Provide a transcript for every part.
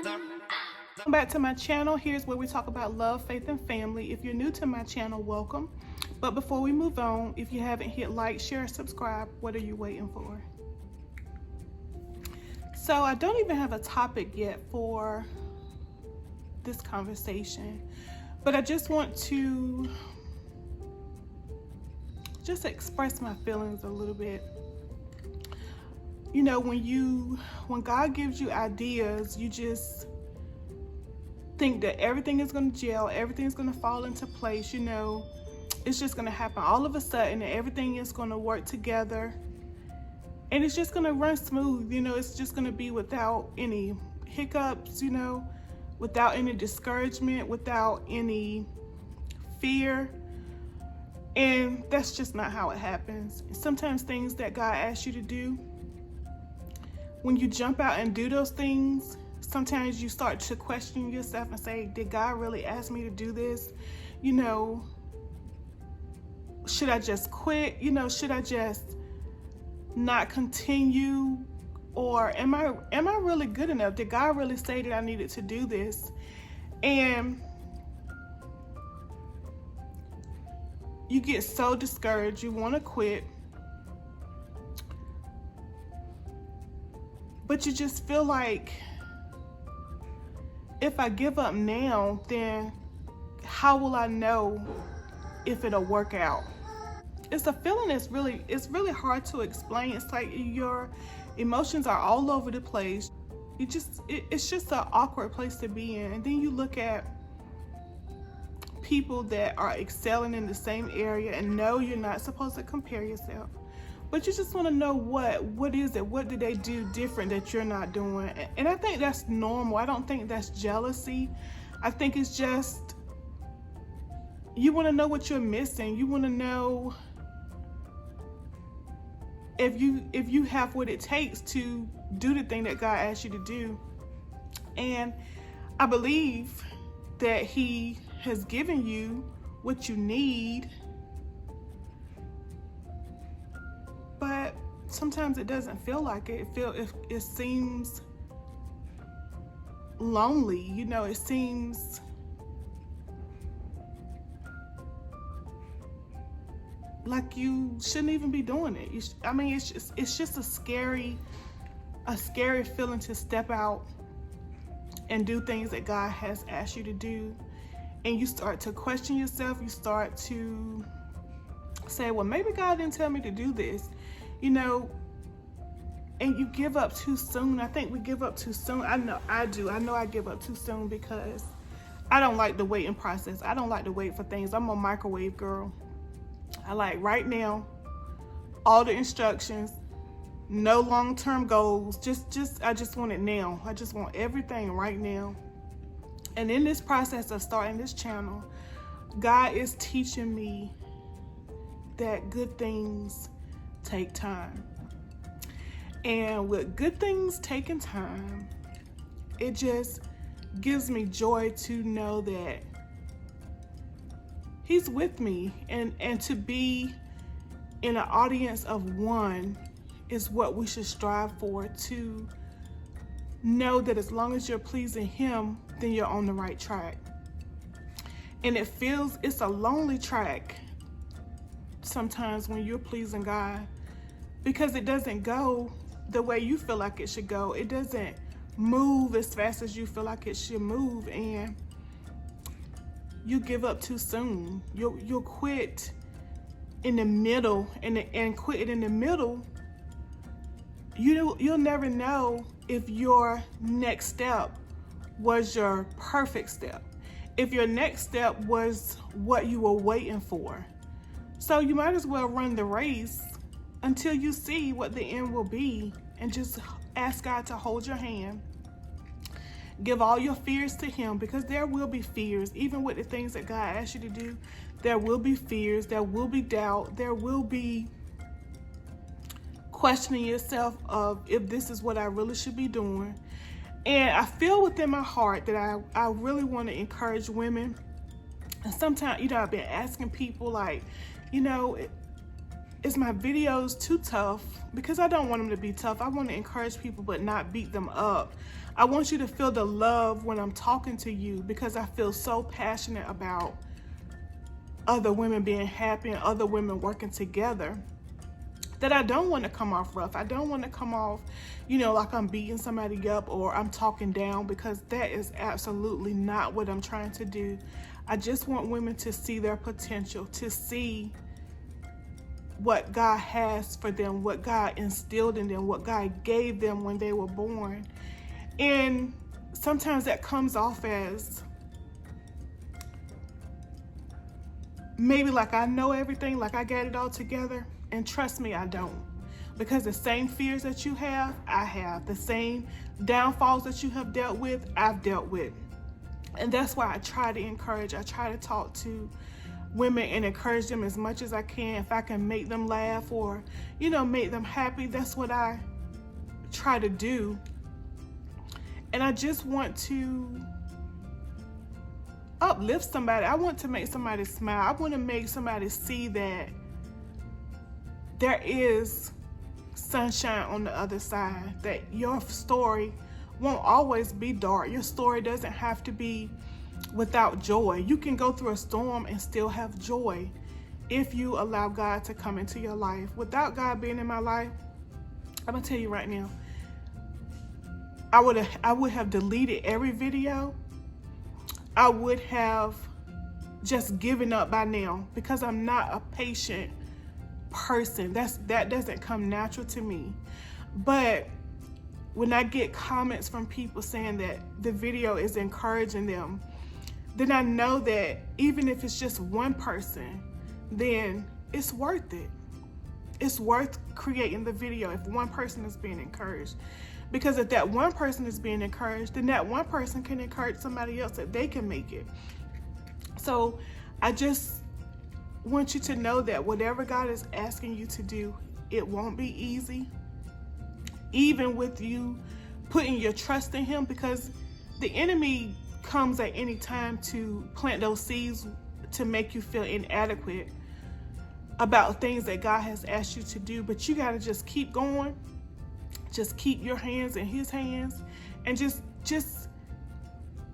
Welcome back to my channel. Here's where we talk about love, faith, and family. If you're new to my channel, welcome. But before we move on, if you haven't hit like, share, subscribe, what are you waiting for? So I don't even have a topic yet for this conversation, but I just want to express my feelings a little bit. You know, when God gives you ideas, you just think that everything is going to gel, everything's going to fall into place. You know, it's just going to happen all of a sudden, and everything is going to work together, and it's just going to run smooth. You know, it's just going to be without any hiccups, you know, without any discouragement, without any fear. And that's just not how it happens. Sometimes things that God asks you to do, when you jump out and do those things, sometimes you start to question yourself and say, did God really ask me to do this? You know, should I just quit? You know, should I just not continue? Or am I really good enough? Did God really say that I needed to do this? And you get so discouraged, you want to quit, but you just feel like, if I give up now, then how will I know if it'll work out? It's a feeling that's really hard to explain. It's like your emotions are all over the place. It's just an awkward place to be in. And then you look at people that are excelling in the same area, and no, you're not supposed to compare yourself, but you just want to know what is it, what do they do different that you're not doing? And I think that's normal. I don't think that's jealousy. I think it's just, you want to know what you're missing. You want to know if you have what it takes to do the thing that God asked you to do. And I believe that He has given you what you need, but sometimes it doesn't feel like it. It seems lonely. You know, it seems like you shouldn't even be doing it. It's just a scary feeling to step out and do things that God has asked you to do. And you start to question yourself. You start to say, well, maybe God didn't tell me to do this, you know, and you give up too soon. I think we give up too soon. I know I do. I know I give up too soon because I don't like the waiting process. I don't like to wait for things. I'm a microwave girl. I like right now, all the instructions, no long-term goals. I just want it now. I just want everything right now. And in this process of starting this channel, God is teaching me that good things take time. And with good things taking time, it just gives me joy to know that He's with me. And to be in an audience of one is what we should strive for, to know that as long as you're pleasing Him, then you're on the right track. And it's a lonely track sometimes when you're pleasing God, because it doesn't go the way you feel like it should go. It doesn't move as fast as you feel like it should move, and you give up too soon. You'll quit in the middle, and quit in the middle. You'll never know if your next step was your perfect step, if your next step was what you were waiting for. So you might as well run the race until you see what the end will be, and just ask God to hold your hand. Give all your fears to Him, because there will be fears. Even with the things that God asks you to do, there will be fears, there will be doubt, there will be questioning yourself of if this is what I really should be doing. And I feel within my heart that I really want to encourage women. And sometimes, you know, I've been asking people, like, you know, is my videos too tough? Because I don't want them to be tough. I want to encourage people but not beat them up. I want you to feel the love when I'm talking to you, because I feel so passionate about other women being happy and other women working together, that I don't want to come off rough. I don't want to come off, like I'm beating somebody up or I'm talking down, because that is absolutely not what I'm trying to do. I just want women to see their potential, to see what God has for them, what God instilled in them, what God gave them when they were born. And sometimes that comes off as maybe like I know everything, like I got it all together. And trust me, I don't. Because the same fears that you have, I have. The same downfalls that you have dealt with, I've dealt with. And that's why I try to encourage. I try to talk to women and encourage them as much as I can. If I can make them laugh or, make them happy, that's what I try to do. And I just want to uplift somebody. I want to make somebody smile. I want to make somebody see that there is sunshine on the other side, that your story won't always be dark. Your story doesn't have to be without joy. You can go through a storm and still have joy if you allow God to come into your life. Without God being in my life, I'm gonna tell you right now, I would have deleted every video. I would have just given up by now, because I'm not a patient person. That doesn't come natural to me. But when I get comments from people saying that the video is encouraging them, then I know that even if it's just one person, then it's worth it. It's worth creating the video if one person is being encouraged. Because if that one person is being encouraged, then that one person can encourage somebody else that they can make it. So I just want you to know that whatever God is asking you to do, it won't be easy. Even with you putting your trust in Him, because the enemy comes at any time to plant those seeds to make you feel inadequate about things that God has asked you to do. But you got to just keep going. Just keep your hands in His hands, and just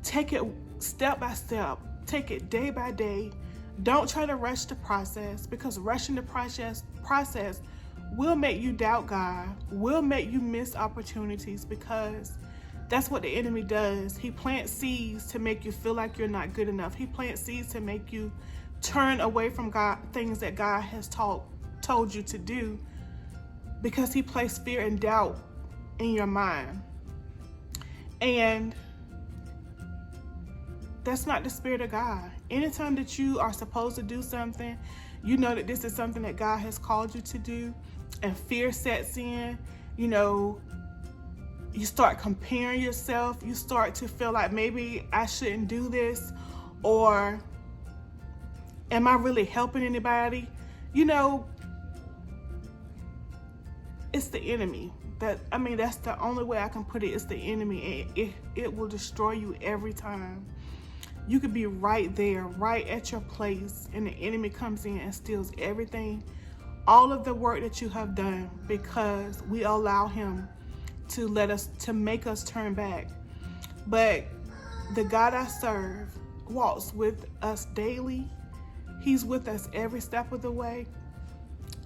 take it step by step. Take it day by day. Don't try to rush the process, because rushing the process will make you doubt God, will make you miss opportunities, because that's what the enemy does. He plants seeds to make you feel like you're not good enough. He plants seeds to make you turn away from God, things that God has told you to do, because He placed fear and doubt in your mind. And that's not the Spirit of God. Anytime that you are supposed to do something, you know that this is something that God has called you to do, and fear sets in, you start comparing yourself. You start to feel like maybe I shouldn't do this, or am I really helping anybody? It's the enemy. That's the only way I can put it. It's the enemy, and it will destroy you every time. You could be right there, right at your place, and the enemy comes in and steals everything, all of the work that you have done, because we allow him to make us turn back. But the God I serve walks with us daily. He's with us every step of the way.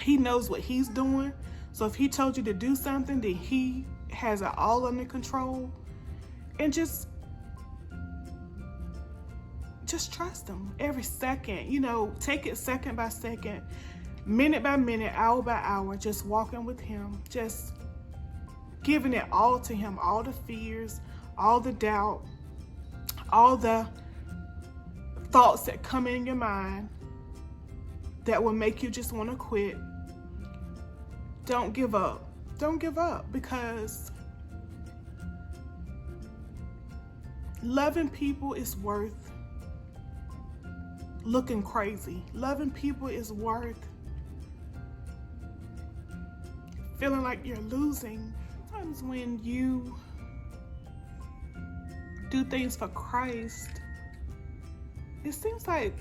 He knows what He's doing. So if He told you to do something, then He has it all under control. And just trust Him every second. Take it second by second, minute by minute, hour by hour, just walking with Him, just giving it all to Him, all the fears, all the doubt, all the thoughts that come in your mind that will make you just want to quit. Don't give up. Don't give up, because loving people is worth looking crazy. Loving people is worth feeling like you're losing. Sometimes when you do things for Christ, it seems like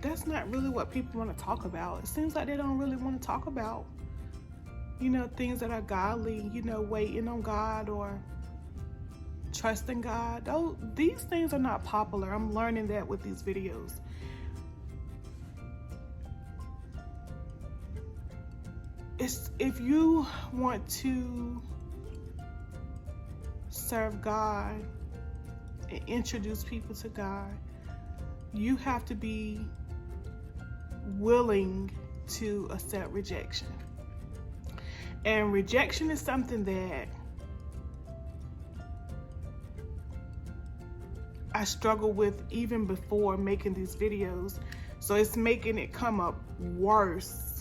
that's not really what people want to talk about. It seems like they don't really want to talk about, you know, things that are godly, you know, waiting on God or trusting God. These things are not popular. I'm learning that with these videos. If you want to serve God and introduce people to God, you have to be willing to accept rejection. And rejection is something that I struggle with even before making these videos. So it's making it come up worse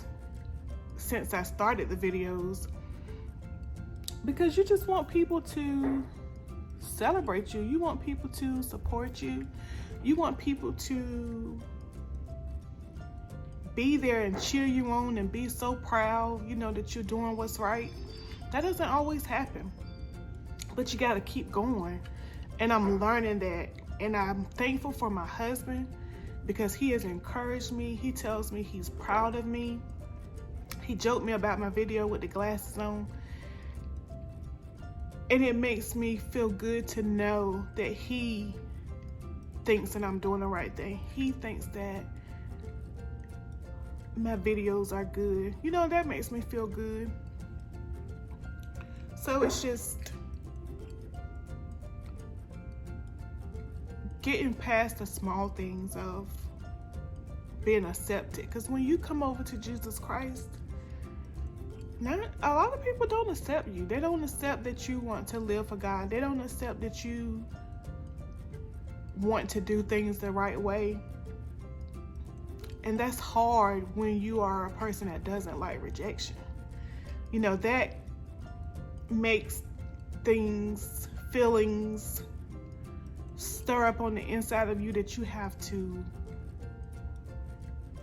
since I started the videos, because you just want people to celebrate you. You want people to support you. You want people to be there and cheer you on and be so proud, you know, that you're doing what's right. That doesn't always happen, but you got to keep going. And I'm learning that. And I'm thankful for my husband, because he has encouraged me. He tells me he's proud of me. He joked me about my video with the glasses on. And it makes me feel good to know that he thinks that I'm doing the right thing. He thinks that my videos are good. You know, that makes me feel good. So it's just getting past the small things of being accepted. Because when you come over to Jesus Christ, a lot of people don't accept you. They don't accept that you want to live for God. They don't accept that you want to do things the right way. And that's hard when you are a person that doesn't like rejection. You know, that makes feelings stir up on the inside of you that you have to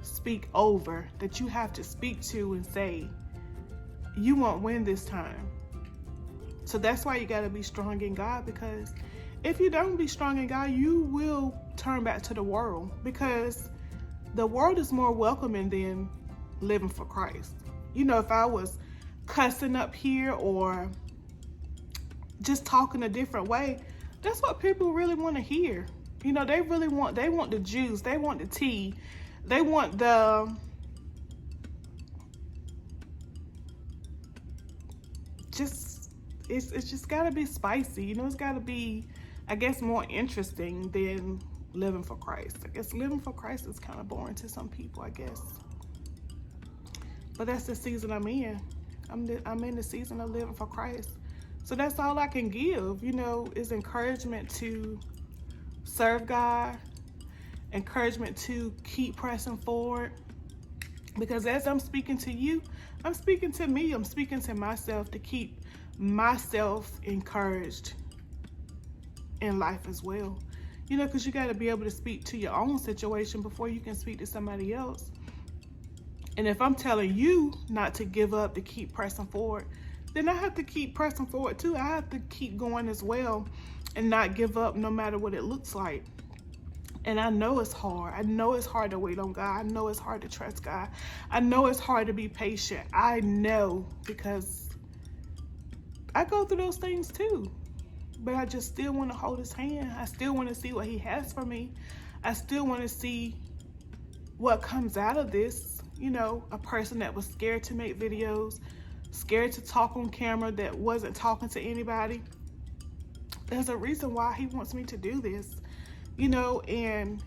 speak over, that you have to speak to and say, you won't win this time. So that's why you got to be strong in God, because if you don't be strong in God, you will turn back to the world, because the world is more welcoming than living for Christ. You know, if I was cussing up here or just talking a different way, that's what people really want to hear. You know, they want the juice, they want the tea, they want it's just gotta be spicy. You know, it's gotta be, I guess, more interesting than living for Christ. I guess living for Christ is kind of boring to some people, I guess. But that's the season I'm in. I'm in the season of living for Christ. So that's all I can give, you know, is encouragement to serve God, encouragement to keep pressing forward. Because as I'm speaking to you, I'm speaking to me, I'm speaking to myself, to keep myself encouraged in life as well. You know, because you got to be able to speak to your own situation before you can speak to somebody else. And if I'm telling you not to give up, to keep pressing forward, then I have to keep pressing forward too. I have to keep going as well and not give up no matter what it looks like. And I know it's hard. I know it's hard to wait on God. I know it's hard to trust God. I know it's hard to be patient. I know, because I go through those things too. But I just still want to hold his hand. I still want to see what he has for me. I still want to see what comes out of this. You know, a person that was scared to make videos, scared to talk on camera, that wasn't talking to anybody. There's a reason why he wants me to do this, you know, and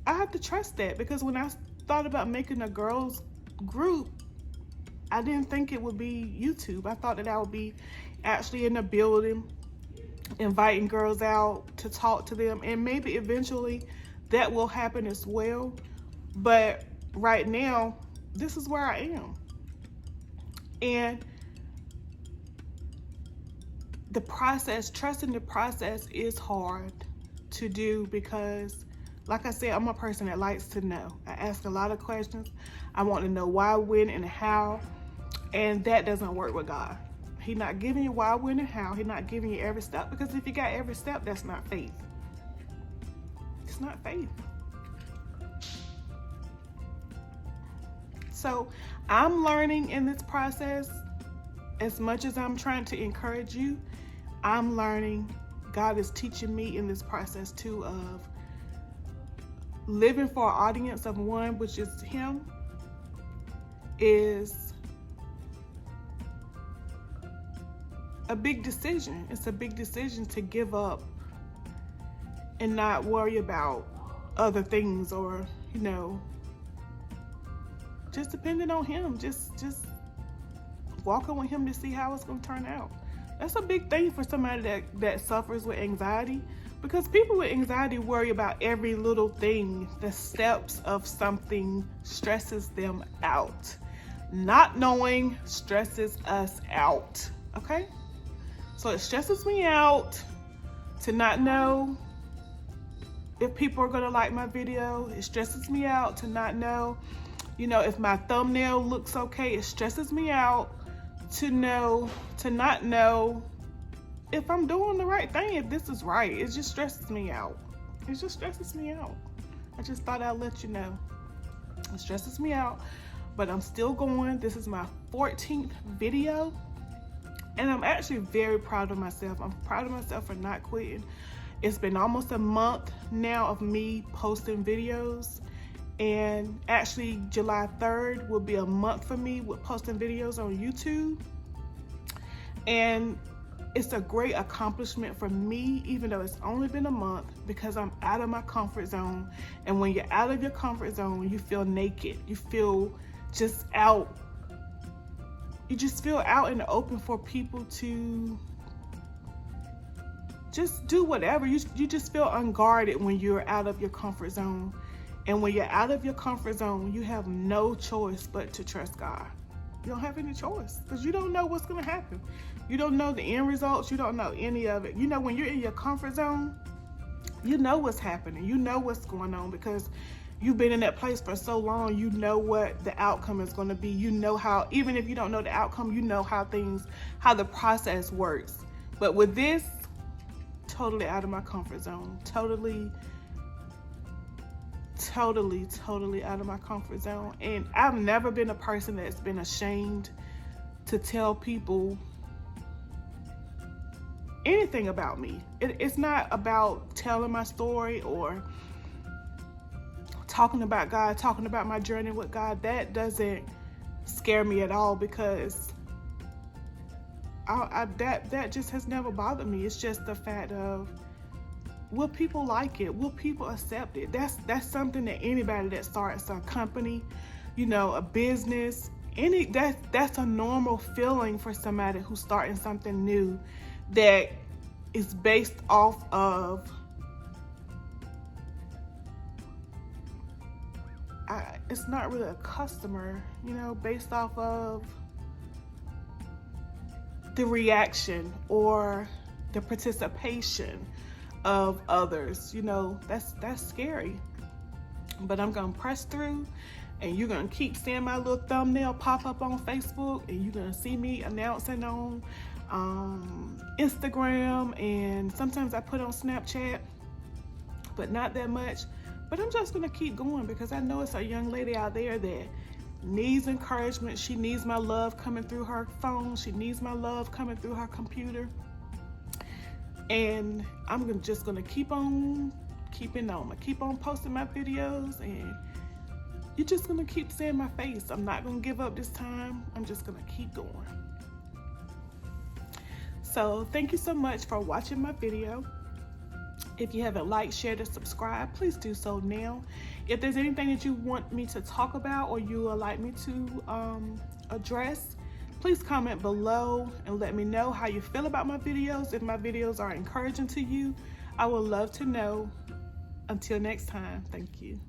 I have to trust that, because when I thought about making a girls group, I didn't think it would be YouTube. I thought that I would be actually in the building, inviting girls out to talk to them, and maybe eventually that will happen as well. But right now, this is where I am. And the process, trusting the process, is hard to do, because like I said, I'm a person that likes to know. I ask a lot of questions. I want to know why, when, and how. And that doesn't work with God. He's not giving you why, when, and how. He's not giving you every step, because if you got every step, that's not faith. It's not faith. So I'm learning in this process. As much as I'm trying to encourage you, I'm learning. God is teaching me in this process too, of living for an audience of one, which is Him, is a big decision. It's a big decision to give up and not worry about other things, or, you know, just depending on Him, just walking with Him to see how it's going to turn out. That's a big thing for somebody that suffers with anxiety, because people with anxiety worry about every little thing. The steps of something stresses them out. Not knowing stresses us out, okay? So it stresses me out to not know if people are gonna like my video. It stresses me out to not know, you know, if my thumbnail looks okay. It stresses me out to not know if I'm doing the right thing, if this is right. It just stresses me out. It just stresses me out. I just thought I'd let you know. It stresses me out, but I'm still going. This is my 14th video, and I'm actually very proud of myself. I'm proud of myself for not quitting. It's been almost a month now of me posting videos, and actually July 3rd will be a month for me with posting videos on YouTube. And it's a great accomplishment for me, even though it's only been a month, because I'm out of my comfort zone. And when you're out of your comfort zone, you feel naked. You feel just out. You just feel out in the open for people to just do whatever. You just feel unguarded when you're out of your comfort zone. And when you're out of your comfort zone, you have no choice but to trust God. You don't have any choice, because you don't know what's going to happen. You don't know the end results. You don't know any of it. You know, when you're in your comfort zone, you know what's happening. You know what's going on, because you've been in that place for so long. You know what the outcome is going to be. You know how, even if you don't know the outcome, you know how the process works. But with this, totally out of my comfort zone. Totally out of my comfort zone. And I've never been a person that's been ashamed to tell people anything about me. It's not about telling my story or talking about God, talking about my journey with God. That doesn't scare me at all, because that just has never bothered me. It's just the fact of, will people like it? Will people accept it? That's something that anybody that starts a company, you know, a business, that's a normal feeling for somebody who's starting something new that is based off of it's not really a customer, you know, based off of the reaction or the participation of others. You know, that's scary. But I'm gonna press through, and you're gonna keep seeing my little thumbnail pop up on Facebook, and you're gonna see me announcing on Instagram, and sometimes I put on Snapchat, but not that much. But I'm just gonna keep going, because I know it's a young lady out there that needs encouragement. She needs my love coming through her phone. She needs my love coming through her computer. And I'm just gonna keep on keeping on. I keep on posting my videos, and you're just gonna keep seeing my face. I'm not gonna give up this time. I'm just gonna keep going. So thank you so much for watching my video. If you haven't liked, shared, or subscribed, please do so now. If there's anything that you want me to talk about or you would like me to address, please comment below and let me know how you feel about my videos. If my videos are encouraging to you, I would love to know. Until next time, thank you.